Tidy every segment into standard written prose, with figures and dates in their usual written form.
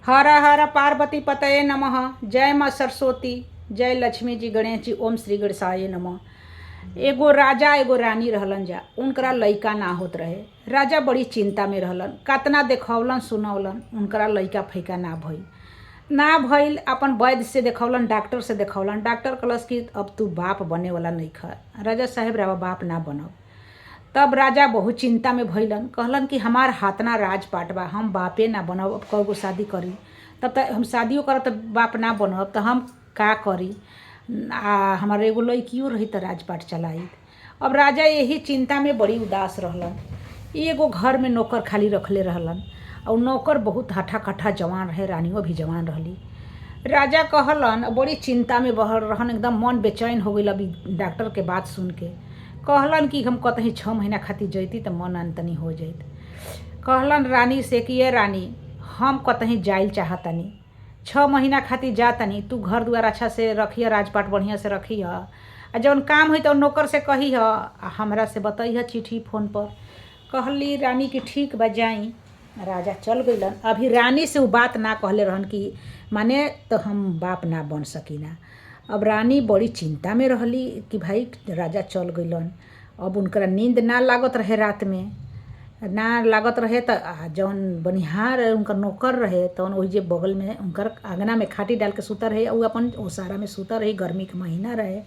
हर हर पार्वती पतये नमः। जय माँ सरस्वती, जय लक्ष्मी जी, गणेश जी, ओम श्री गणेशाय नमः। एगो राजा एगो रानी रहलन जा, उनकरा लइका ना होत रहे। राजा बड़ी चिंता में रहलन, कतना देखौलन सुनौलन, उनकरा लइका फैका ना भइल। अपन वैद्य से देखौलन, डॉक्टर से देखौलन। डॉक्टर कहलस कि अब तू बाप बने वाला नहीं खा। राजा साहेब रावा बाप ना बनब। तब राजा बहुत चिंता में भइलन, कहलन कि हमार हाथना राजपाट बा, हम बापे ना बनब, अब कईगो शादी करी। तब तक हम शादियों करब तो बाप ना बनब, तो हम का करी। हमार एगो लड़कियों रही तो राजपाट चलाई। अब राजा यही चिंता में बड़ी उदास रहलन। एगो घर में नौकर खाली रखले रहलन और नौकर बहुत हठा कट्ठा जवान रहे, रानियों भी जवान रहली। राजा कहलन, बड़ी चिंता में बहर रहन, एकदम मन बेचैन हो गई अभी डॉक्टर के बात सुन के। कहलन कि हम कतहीं 6 महीना खातिर जैती तो मन अंतनी हो जाइत। कहलन रानी से कि ये रानी, हम कतहीं जाइल चाहतनी, 6 महीना खातिर जातनी, तू घर द्वार अच्छा से रखिए, राजपाट बढ़िया से रखिए, आ जौन काम हुई तो नौकर से कही आ हमरा से बताइए चिट्ठी फोन पर। कहली रानी कि ठीक बा जाई। राजा चल गइलन। अभी रानी से वो बात ना कहले रहन कि माने तो हम बाप ना बन सकीना। अब रानी बड़ी चिंता में रहली कि भाई राजा चल गइलन। अब उनकरा नींद ना लागत रहे, रात में ना लागत रहे। तो जौन बनिहार उनकर नौकर रहे तो वही जे बगल में उनकर आंगना में खाटी डाल के सुता रहे, और अपन ओसारा में सुता रहे। गर्मी के महीना रहे।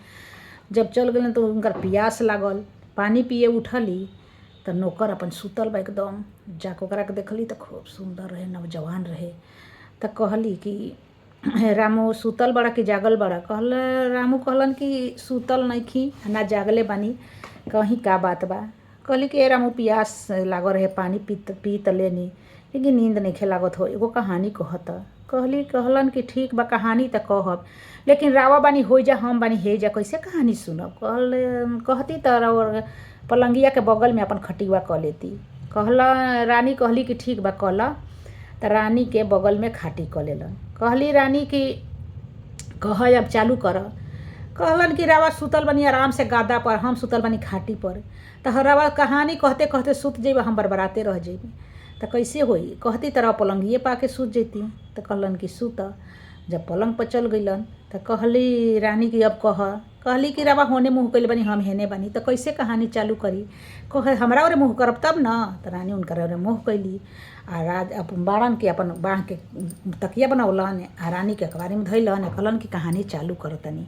जब चल गइलन तो उनकर प्यास लागल, पानी पिए उठली तो नौकर अपन सुतल बा एकदम। जाके ओकरा के देखली तो खूब सुंदर रहे, नौजवान रहे। तो कहली कि रामू सुतल बड़ा कि जागल बड़ा। कहल रामू कहलन कि सुतल नइखी ना जागले बानी, कहीं का बात बा। कहली कि रामू प्यास लागल रहे, पानी पी त लेनी, लेकिन नींद नइखे लागत हो, एगो कहानी कहत। कहलन कि ठीक बा कहानी त कहब, लेकिन रावा बानी हो जा, हम बानी हे जा, कैसे कहानी सुनब। कहती त पलंगिया के बगल में अपन खटिया क लेती। रानी कहली कि ठीक बा कल। त रानी के बगल में खाटी क लेलन। कहली रानी कि कह अब चालू कर। कहलन कि रावा सुतल बनी आराम से गादा पर, हम सुतल बनी खाटी पर। तो रावा कहानी कहते कहते सुत जेब, हम बरबराते रह जेबी। तो कैसे होई। कहती तरह पलंगिए पा के सुत जेती। तो कहलन कि सुत। जब पलंग पर चल गइलन तो कहली रानी कि अब कह। कहली कि रावा होने मुँह कैले बनी, हम हेने बनी, तो कैसे कहानी चालू करी। कहे हमरा ओरे मुँह करब तब न। तो रानी उनकर ओरे मुँह कैली आ अपन बाड़न के अपन बाँह के तकिया बनौलन आ रानी के अखबारी में धैलन आ कहलन कि कहानी चालू करतनी।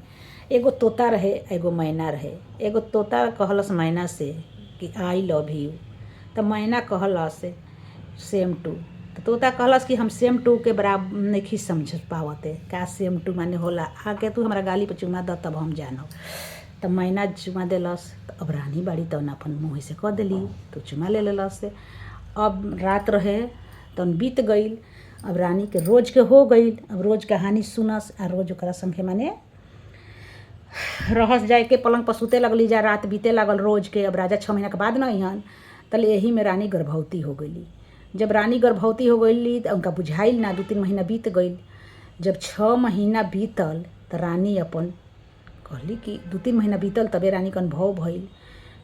एगो तोता रहे, एगो मैना रहे। एगो तोता कहलस मैना से कि आई लव यू। तो मैना कहलस सेम टू। तो तोता कहलस कि हम सेम टू के बराबर नहीं समझ पावते, का सेम टू माने होला, आके तू हमारा गाली पर चुमा द तब हम जानब। तो मैना चुमा देलस। तो अब रानी बाड़ी तो अपन मुँह से कह देली, तो चुमा ले लेलस। अब रात रहे तो बीत गईल। अब रानी के रोज के हो गईल। अब रोज कहानी सुनस आ रोज ओकरा संगे माने रहस जाए के पलंग पर सुते लगली जा। रात बीते लागल रोज के। अब राजा 6 महीना के बाद न अइहन, तले यही में रानी गर्भवती हो गईली। जब रानी गर्भवती हो गईली तो उनका बुझाइल ना, 2-3 महीना बीत गईल। जब 6 महीना बीतल तो रानी अपन कहली कि 2-3 महीना बीतल तबे रानी का अनुभव भइल।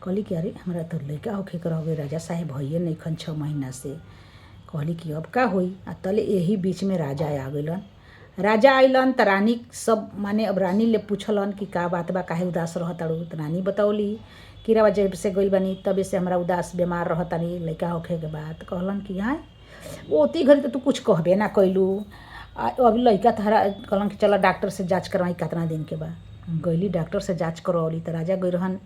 कहली कि अरे हमरा तो लड़का होखे के रह राजा साहेब भइए नहीं खन 6 महीना से। कहली कि अब का होई। आ तले यही बीच में राजा आ गइलन। राजा आइलन तो रानी सब माने अब रानी ले पूछलन कि का बात बा, काहे उदास रहताड़ू। तो रानी बतौली कि रावा जब से गइल बानी तबे से हमरा उदास बीमार रहतानी लड़का होखे के बाद। कहलन कि हाँ ओती घड़ी तो तू कुछ कहबे ना कैलू। अभी लड़का तहरा कहलन कि चल डॉक्टर से जाँच करवाई कितना दिन के बा। गईली डॉक्टर से जाँच करवली तो राजा गई रहन,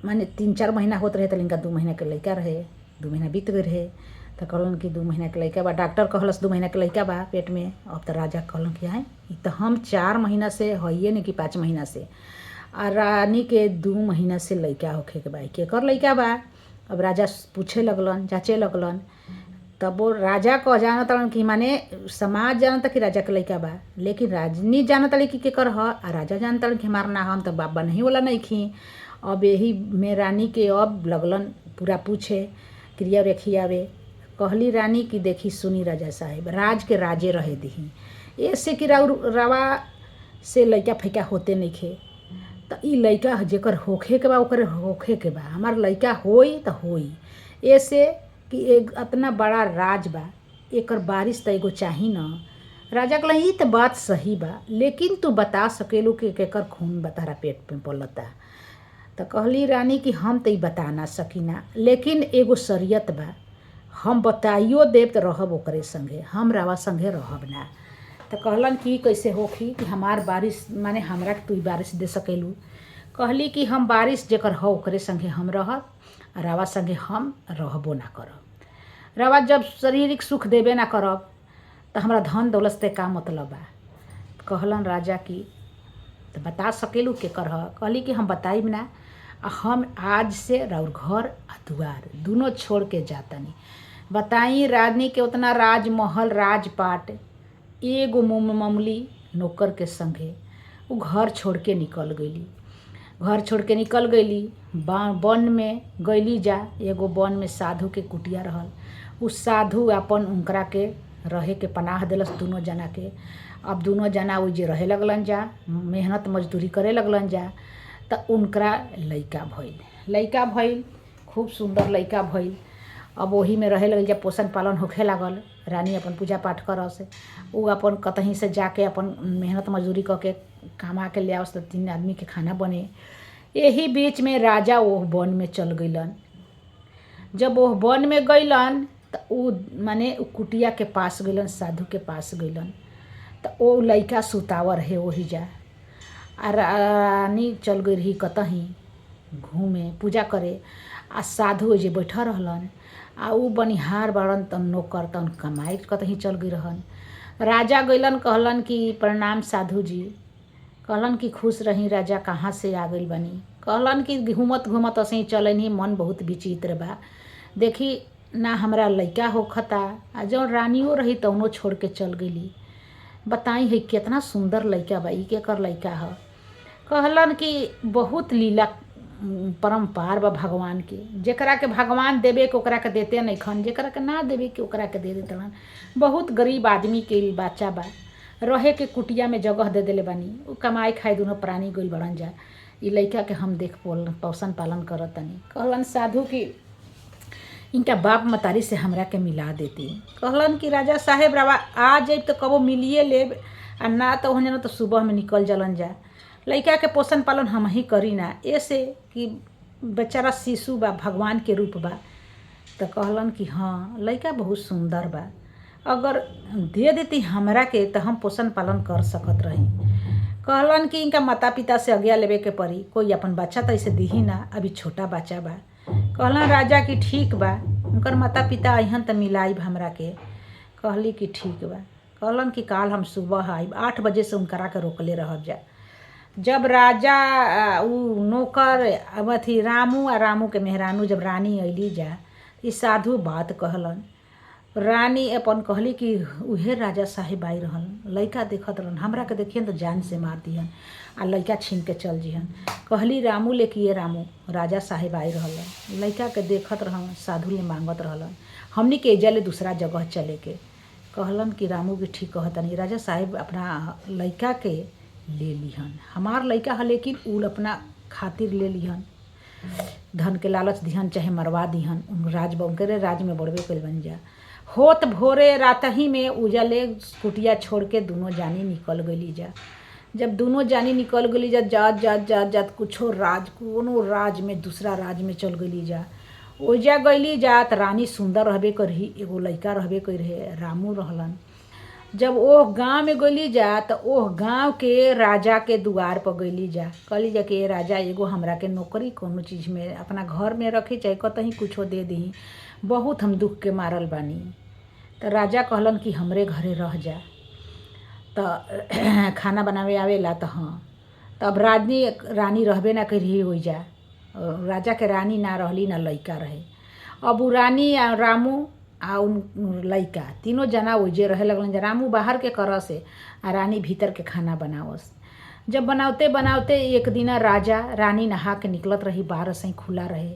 माने 3-4 महीना होत रहे तो इनका 2 महीना के लड़का रहे। 2 महीना बीत गए रहे तो कहलन कि 2 महीना के लड़का बा। डॉक्टर कहलस 2 महीना के लड़का बा पेट में। अब तो राजा कहलन कि हाँ तो हम 4 महीना से हइए नहीं कि 5 महीना से। आ रानी के 2 महीना से लड़का होखे के बा, केकर लड़का बा। अब राजा पूछे लगलन, जाँचे लगलन। तब वो राजा कह जानत कि माने समाज जानता कि राजा के लड़का बा, लेकिन राजनी जानता कि केकर ह। आ राजा जानता कि हमार ना हम तो बाबा नहीं वाला नहीं खी। अब यही में रानी के अब लगलन पूरा पूछे, क्रिया रेखियावे। कहली रानी कि देखी सुनी राजा साहेब, राज के राजे रहे दही, ऐसे कि रावा से लड़का फैका होते नहीं खे। तो ई लड़का जेकर होखे के बा ओकर होखे के बा, हमार लड़का होई तो होई। ऐसे कि एक इतना बड़ा राज बा एकर बारिश त एगो चाही न। राजा कहलन ई त बात सही बा, लेकिन तू बता सकेलू कि केकर खून तारा पेट में पलता। तो कहली रानी कि हम तो बता ना सकीना, लेकिन एगो शरीयत बा, हम बताइयो देव तो रहब ओकरे संगे, हम रावा संगे रहब ना। तो कहलन कि कैसे होखी कि हमार बारिश माने हमरा के तू बारिश दे सकेलू। कहली कि हम बारिश जेकर हो ओकरे संगे हम रहब, रावा संगे हम रहबो ना करब। रावा जब शारीरिक सुख देबे ना करब तो हमरा धन दौलत से का मतलब बा। कहलन राजा कि तो बता सकेलू केकर ह। कहली कि हम बताइब ना, हम आज से राउर घर आ दुआर दोनों छोड़ के जातनी। बताई रानी के उतना राजमहल राजपाट एगो मामूली नौकर के संगे वो घर छोड़ के निकल गईली। घर छोड़ के निकल गईली, वन में गईली जा। एगो वन में साधु के कुटिया रहल। उस साधु अपन उनकरा के रहे के पनाह दिलस दोनों जना के। अब दोनों जना ओइजे रहे लगलन जा, मेहनत मजदूरी करे लगलन जा। त उनकरा लइका भइल, खूब सुंदर लइका भइल। अब वही में रहे लगल जा, पोषण पालन होखे लागल। रानी अपन पूजा पाठ करस, उ अपन कतहीं से जाके अपन मेहनत मजदूरी करके कमा के ले आवस, 3 आदमी के खाना बने। यही बीच में राजा वो वन में चल गईलन। जब वो वन में गईलन त उ माने कुटिया के पास गईलन, साधु के पास गईलन। त वो लइका सुतावर है वही जा। आ रानी चल गई रही कतहीं घूमे पूजा करे, आ साधु जे बैठा रहलन। आ उ बनिहार बाड़न तन नौकर तन कमाई कतहीं चल गई रहन। राजा गईलन, कहलन कि प्रणाम साधु जी। कहलन कि खुश रही राजा, कहाँ से आ गई बनी। कहलन कि घूमत घूमत असें चलनी, मन बहुत विचित्र बा। देखी ना हमरा लइका होखता, आ जौन रानियो रही तौनो छोड़ के चल गईली। बताई है कितना सुंदर लइका बा, ई केकर लइका ह। कहलन कि बहुत लीला परम्पार बा भगवान के। जेकरा के भगवान देवे के ओकरा के देते नइखन, जेकरा के ना देवे के ओकरा के दे देतलन। बहुत गरीब आदमी के बच्चा बा, रहे के कुटिया में जगह दे देले बानी। उ कमाई खाई दोनों प्राणी गइल बड़न जा। ई लइका के हम देख पोषण पालन करत तनी। कहलन साधु कि इनका बाप मतारी से हमरा के मिला देती। कहलन कि राजा साहेब रावा आ जाइब तो कबो मिलिए लेब, आ ना तो हो तो सुबह में निकल जलन जा। लइका के पोषण पालन हम ही करी ना, ऐसे कि बेचारा शिशु बा, भगवान के रूप बा। तो कहलन कि हाँ लइका बहुत सुंदर बा, अगर दे देती हमरा के तो हम पोषण पालन कर सकत रही। कहलन कि इनका माता पिता से आज्ञा लेवे के पड़ी, कोई अपन बच्चा तो ऐसे दीही ना, अभी छोटा बच्चा बा। कहलन राजा कि ठीक बा, उनकर माता पिता अहन तो मिलाइब हमरा के। कहली कि ठीक बा। कहलन कि काल हम सुबह आइब, 8 बजे से उनकरा के रोकले रहब जा। जब राजा उ नौकर अथी रामू आ रामू के मेहरानू जब रानी अइली जा, ई साधु बात कहलन। रानी अपन कहली कि उहे राजा साहेब आई रहन, लइका देखत रहन, हमरा के देखियन तो जान से मार दिहन आ लइका छीन के चल जिहन। कहली रामू ले कि ये रामू राजा साहेब आई रहलन, लइका के देखत रहन, साधु ले मांगत रहलन, हमनी के एजा ले दूसरा जगह चले के। कहलन कि रामू भी ठीक कहतनी, राजा साहेब अपना लइका के ले लिहन, हमार लइका है लेकिन उ अपना खातिर ले लिहन, धन के लालच दिहन चाहे मरवा दिहन, उन उनके राज में बढ़वे कइल बन जा। होत भोरे रातही में उजले कुटिया छोड़ के दोनों जानी निकल गईली जा। जब दोनों जानी निकल गईली जा, जात जात जात जात कुछो राज कोनो राज में दूसरा राज में चल गईली जा। ओजा गईली जा त रानी सुंदर रहबे करही, एगो लइका रहबे कर रहे, रामू रहलन। जब ओह गांव में गईली जा तो ओह गांव के राजा के दुआर पर गईली जा। कहली जा कि राजा एगो हमरा के नौकरी कोनो चीज में अपना घर में रखी, चाहे कतहीं कुछो दे दी, बहुत हम दुख के मारल बानी। तो राजा कहलन कि हमरे घरे रह जा। तो खाना बनावे आवेला तो हाँ। तब रानी रहबे ना करी हो जा, राजा के रानी ना रहली ना लइका रहे। अब उ रानी आ रामू आ उन लइका तीनों जना ओजे रहे लगलन। रामू बाहर के करस से आ रानी भीतर के खाना बनावस। जब बनावते बनावते एक दिन राजा रानी नहा के निकलत रही, बाहर से खुला रहे,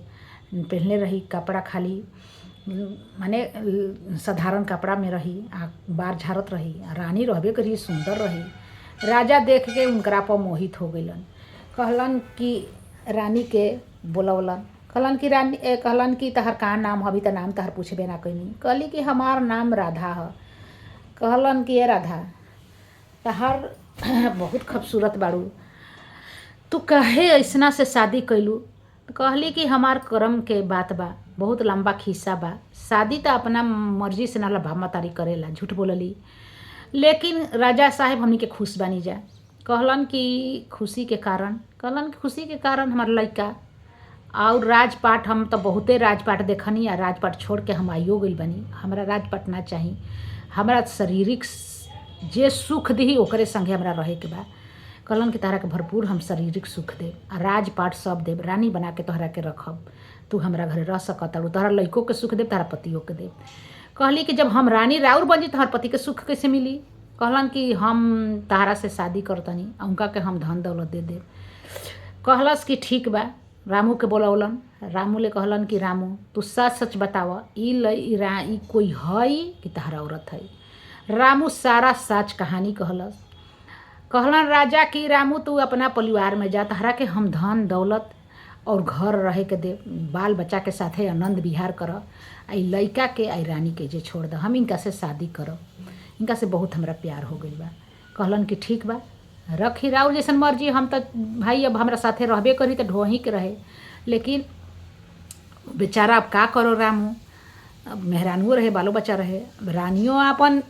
पहनले रही कपड़ा खाली माने साधारण कपड़ा में रही, आ बार झाड़त रही, रानी रहबे करी सुंदर रही। राजा देख के उनकरा पर मोहित हो गईलन। कहलन कि रानी के बोलवलन, कहलन कि तहर का नाम हबी त नाम तहर पूछबे ना कैनी। कहली कि हमार नाम राधा ह। कहलन कि ए राधा तहार बहुत खूबसूरत बाड़ू, तू काहे ऐसना से शादी कैलू। कहली कि हमार कर्म के बात बा, बहुत लंबा खिस्सा बा। शादी त अपना मर्जी से ना भामातारी करेला, झूठ बोलली। लेकिन राजा साहेब हमनी के खुश बानी जा। कहलन कि खुशी के कारण, कहलन कि खुशी के कारण हमार लइका और राजपाट, हम तो बहुते राजपाट देखनी आ राजपाट छोड़ के हम आइयो गइल बानी। हमरा राजपाट ना चाही, हमरा शारीरिक जे सुख दी ओकरे संगे हमरा रहे के बा। कहलन कि तहरा के भरपूर हम शारीरिक सुख देब आ राजपाट सब देब, रानी बना के तोहरा के रखब, तू हमरा घरे रह सकताड़ू, तोहरा लइको के सुख देब, तोहरा पतियों के देब। कहली कि जब हम रानी राउर बन जी तोहर पति के सुख कैसे मिली। कहलन कि हम तहरा से शादी करतनी, उनका के हम धन दौलत दे देब। कहलस कि ठीक बा। रामू के बोलौलन। रामू ले कहलन कि रामू तू सच सच बताव, ई कोई हई कि तहरा औरत है। रामू सारा सच कहानी कहलस। कहलन राजा कि रामू तू अपना परिवार में जा, तहरा के हम धन दौलत और घर रहे के दे, बाल बच्चा के साथे आनंद विहार कर, आई लइका के आई रानी के जे छोड़ द, हम इनका से शादी करब, इनका से बहुत हमरा प्यार हो गइल बा। कहलन कि ठीक बा, रखी राउर जैसन मर्जी, हम तो भाई अब हमरा साथे रहबे करी तो ढोही के रहे। लेकिन बेचारा अब का करो रामू, अब मेहरानुओ रहे, बालो बच्चा रहे। रानियों अपन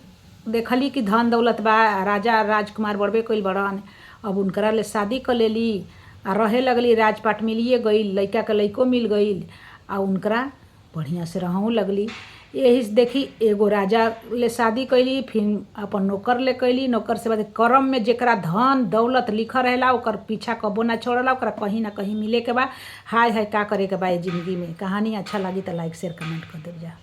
देखली कि धन दौलत बा, राजा राजकुमार बड़बे कइल बड़न, अब उनकरा ले शादी कर लेली आ रहे लगली, राजपाट मिलिए गइल, लइका के लइको मिल गइल आ उनकरा बढ़िया से रहूँ लगली। यही से देखी एगो राजा ले शादी कैली, फिर अपन नौकर ले कैली, नौकर से बाद कर्म में जेकरा धन दौलत लिखल रहेला ओकर पीछा कबो ना छोड़ला, ओकरा कहीं ना कहीं मिले के बा। हाय हाय का करे के बा जिंदगी में। कहानी अच्छा लगी तो लाइक शेयर कमेंट कर देव जा।